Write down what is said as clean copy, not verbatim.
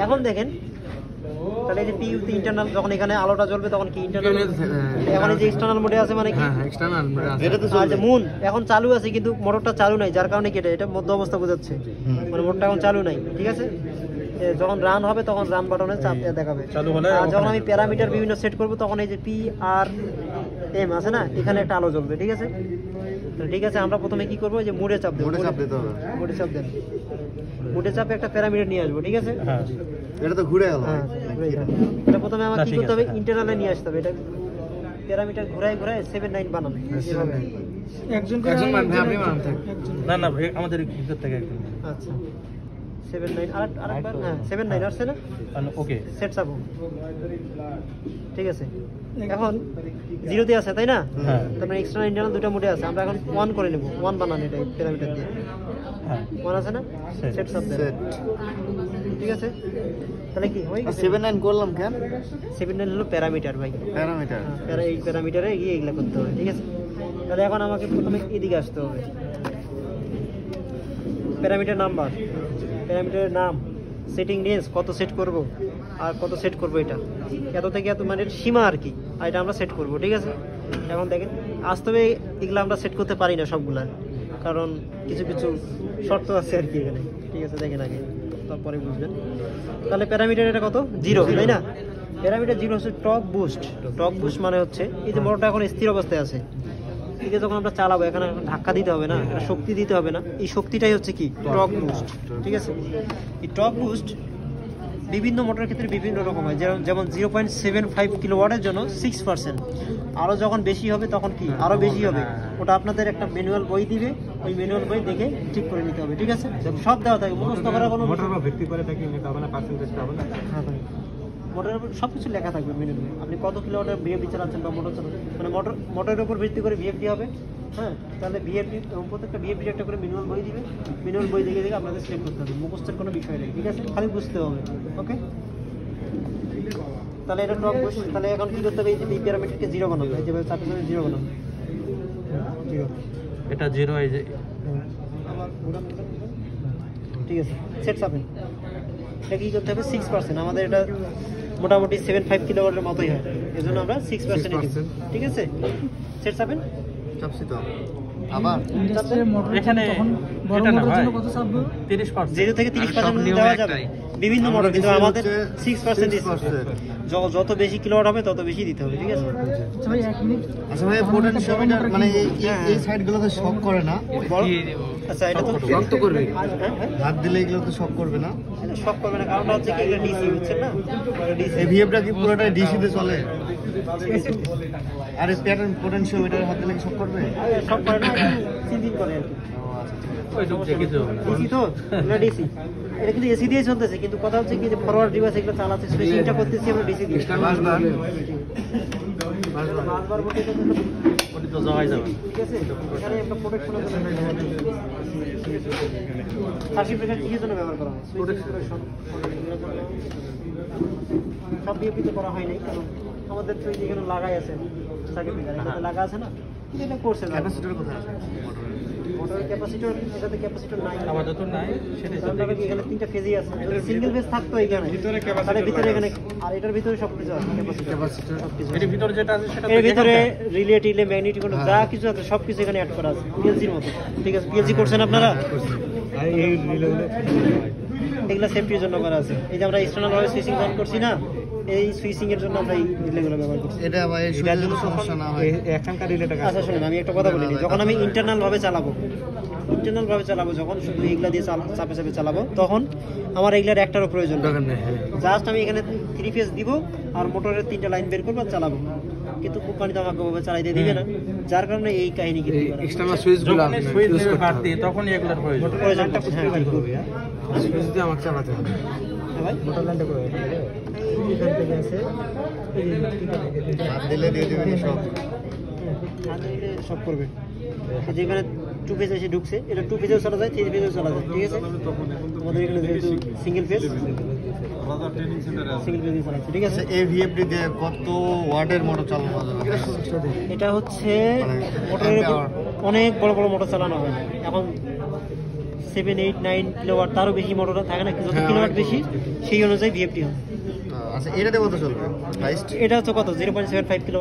এখন দেখেন তাহলে এই যে পিইউতে ইন্টারনাল যখন এখানে আলোটা জ্বলবে তখন কি ইন্টারনাল, এখন এই যে এক্সটার্নাল মোডে আছে মানে কি এক্সটার্নাল মোডে আছে, এটা তো চলছে। মুন এখন চালু আছে কিন্তু মোটরটা চালু নাই, যার কারণে কি এটা মধ্য অবস্থা বোঝাচ্ছে, মানে মোটরটা এখন চালু নাই, ঠিক আছে। যখন রান হবে তখন রান বাটনে চাপ দেখাবে চালু হলে। আর যখন আমি প্যারামিটার বিভিন্ন সেট করব তখন এই যে পি আর এম আছে না, এখানে একটা আলো জ্বলবে, ঠিক আছে। ঠিক আছে, আমরা প্রথমে কি করবো, যে মোডে চাপ দেব, মোডে চাপ দিতে হবে, মোডে চাপ দেন, মোডে চাপে একটা প্যারামিটার নিয়ে আসবো, ঠিক আছে। হ্যাঁ এটা তো ঘুরে গেল। হ্যাঁ এটা প্রথমে আমার কি করতে হবে, ইন্টারনালে নিয়ে আসতে হবে, এটা প্যারামিটার ঘুরাই 79 বানাবে এভাবে। একজন আপনি বানান থাক, না না আমাদের ভিতর থেকে একজন। আচ্ছা 79 আরেকবার, হ্যাঁ 79 আসছে না, ওকে সেট চাপো, ঠিক আছে। এখন 0 তে আছে তাই না, তারপরে এক্সটার্নাল ইন্টারনাল দুটো মোডে আছে, আমরা এখন 1 করে নেব, 1 বানান এটা প্যারামিটার দিয়ে, হ্যাঁ 1 আছে না, সেট চাপ দেন, ঠিক আছে। তাহলে কি হয়, 79 করলাম কেন, 79 হলো প্যারামিটার ভাই, প্যারামিটার, এই প্যারামিটারে গিয়ে এগুলা করতে হবে, ঠিক আছে। তাহলে এখন আমাকে প্রথমে এদিকে আসতে হবে, প্যারামিটার নাম্বার, প্যারামিটারের নাম, সেটিং রেঞ্জ কত সেট করব আর কত সেট করব, এটা এত থেকে এত মানে সীমা আর কি, আর এটা আমরা সেট করব, ঠিক আছে। এখন দেখেন বাস্তবে এগুলো আমরা সেট করতে পারি না সবগুলা, কারণ কিছু কিছু শর্ত আছে আর কি এখানে, ঠিক আছে। দেখেন আগে, তারপরে বুঝবেন। তাহলে প্যারামিটার এটা কত, 0 তাই না। প্যারামিটার 0 হচ্ছে টর্ক বুস্ট। টর্ক বুস্ট মানে হচ্ছে এই যে মোটরটা এখন স্থির অবস্থায় আছে, একে যখন আমরা চালাবো এখানে ধাক্কা দিতে হবে না, এটা শক্তি দিতে হবে না, এই শক্তিটাই হচ্ছে কি টর্ক বুস্ট, ঠিক আছে। এই টর্ক বুস্ট বিভিন্ন মোটরের ক্ষেত্রে বিভিন্ন রকম হয়, যেমন 0.75 কিলোওয়াটের জন্য 6%, আরও যখন বেশি হবে তখন কি আরও বেশি হবে, ওটা আপনাদের একটা ম্যানুয়াল বই দিবে, ওই ম্যানুয়াল বই দেখে ঠিক করে নিতে হবে, ঠিক আছে। সব দেওয়া থাকে, মুখস্থ করা কোনো মোটর বা ভিত্তি করে দেখি নিতে হবে না, পার্সেন্টেজটা হবে না। হ্যাঁ ভাই, মোটরের উপর সব কিছু লেখা থাকবে ম্যানুয়ালে, আপনি কত কিলোমিটার ভিএফডি চালাচ্ছেন বা মোটর চালাচ্ছেন, মানে মোটরের উপর ভিত্তি করে ভিএফডি হবে, হ্যাঁ। তাহলে ভিএফডি প্রত্যেকটা ভিএফডি একটা করে ম্যানুয়াল বই দিবে, ম্যানুয়াল বই দেখে দেখে আপনাদের সিলেক্ট করতে হবে, মুখস্থের কোনো বিষয় নেই, ঠিক আছে, খালি বুঝতে হবে, ওকে। তাহলে এটা টপ বুঝ, তাহলে এখন কি করতে হবে, এই প্যারামিটারকে 0 বানাবো, এই যে চাপের জন্য 0 বানাবো, 0 এটা 0 এই যে, ঠিক আছে। সেট চাপেন, এটা কি করতে হবে 6%, আমাদের এটা মোটামুটি 75 কিলোওয়াটের মতোই হয়, এই জন্য আমরা 6% দিব, ঠিক আছে। সেট চাপেন, চাপছি তো আবার এখানে এটা না ভাই 30%, 0 থেকে 30% দেওয়া যাবে বিভিন্ন মডেল, কিন্তু আমাদের 6% দিচ্ছে, যত বেশি কিলোওয়াট হবে তত বেশি দিতে হবে, ঠিক আছে। আচ্ছা ভাই, পোটেনশিওমিটার মানে এই সাইডগুলোতে শক করে না, আচ্ছা এটা তো শক্ত করবে, হাত দিলে এগুলো তো শক করবে না, শক করবে না, কারণটা হচ্ছে কি এটা ডিসি হচ্ছে না, ডিসি এই ভিএফটা কি পুরোটাই ডিসি তে চলে, আর এই প্যাটার্ন পোটেনশিওমিটার হাত দিলে কি শক করবে, শক করে না, সিঙ্কিং করে আর কি, ওই সমস্যা কিছু হবে না। ডিসি তো এটা ডিসি, এটা কিন্তু এসি দিয়ে চলতেছে, কিন্তু কথা হচ্ছে কি যে ফরওয়ার্ড রিভার্স এগুলো চালাচ্ছে, স্পেসিংটা করতেছি আমরা ডিসি দিয়ে, বারবার বলতে ওটা তো জমাই যাবে, ঠিক আছে। এখানে একটা প্রোটেকশনের জন্য সার্কিট ব্রেকার কিসের জন্য ব্যবহার করা হয়, সব বিএপিতে করা হয় নাই, কারণ আমাদের তো এখানে লাগাই আছে সার্কিট ব্রেকার, লাগা আছে না, এটা করছে না। ক্যাপাসিটর কোথায় আছে মোটরের ক্যাপাসিটর, এটাতে ক্যাপাসিটর নাই, আমাদের তো নাই, সেটাই তো এখানে 3টা ফেজই আছে, যদি সিঙ্গেল ফেজ থাকতো এখানে তাহলে ভিতরে এখানে, আর এটার ভিতরে সবকিছু আছে, ক্যাপাসিটর সবকিছু, এর ভিতরে যেটা আছে সেটা এর ভিতরে রিলে টিলে ম্যাগনেটিক যা কিছু আছে সবকিছু এখানে অ্যাড করা আছে, পিএলসির মতো, ঠিক আছে। পিএলসি করছেন আপনারা, আর এই রিলেগুলো এগুলা সেফটির জন্য করা আছে, এই যে আমরা এক্সটার্নাল ভাবে সুইচিং অন করছি না, এই সুইচিং এর জন্য আমরা এই রিলেগুলো ব্যবহার করছি, এটা ভাই এটার জন্য সমস্যা না হয়, এখানকার রিলেটা। আচ্ছা শুনুন, আমি একটা কথা বলিনি, যখন আমি ইন্টারনাল ভাবে চালাবো যখন শুধু এগুলা দিয়ে চাপে চাপে চালাবো, তখন আমার এগুলার একটারও প্রয়োজন নেই, জাস্ট আমি এখানে 3 ফেজ দিব আর মোটরের 3টা লাইন বের করবো আর চালাবো, কিন্তু কোম্পানি তো আমাকে ওভাবে চালাইতে দিবে না, যার কারণে এই কাহিনী কিন্তু এক্সটার্নাল সুইচগুলো যখন সুইচ দিবে বাড়তি তখন এগুলোর প্রয়োজনটা হ্যাঁ ঠিক হবে, সুইচ দিয়ে আমাকে চালাতে হবে, ভাই মোটর লাইনটা করে এখান থেকে আছে, হাত দিলে দিয়ে দিবেন সব, সব করবে, যেখানে 2 ফেজ এসে ঢুকছে, এটা 2 ফেজেও চলা যায়, 3 ফেজেও চলা যায়, ঠিক আছে। আমাদের এখানে যেহেতু সিঙ্গেল ফেজ, সিঙ্গেল ফেজই চালাচ্ছে, ঠিক আছে। এই ভিএফডি দিয়ে কত ওয়াটের মোটর চালানো যাবে, এটা হচ্ছে মোটরের উপর অনেক বড় বড় মোটর চালানো হয়, এখন 7, 8, 9 কিলোওয়াট তারও বেশি মোটর থাকে না, যত কিলোওয়াট বেশি সেই অনুযায়ী ভিএফটি হবে। আচ্ছা এটাতে কত চলবে হাইস্ট? এটা হচ্ছে কত 0.75 কিলো।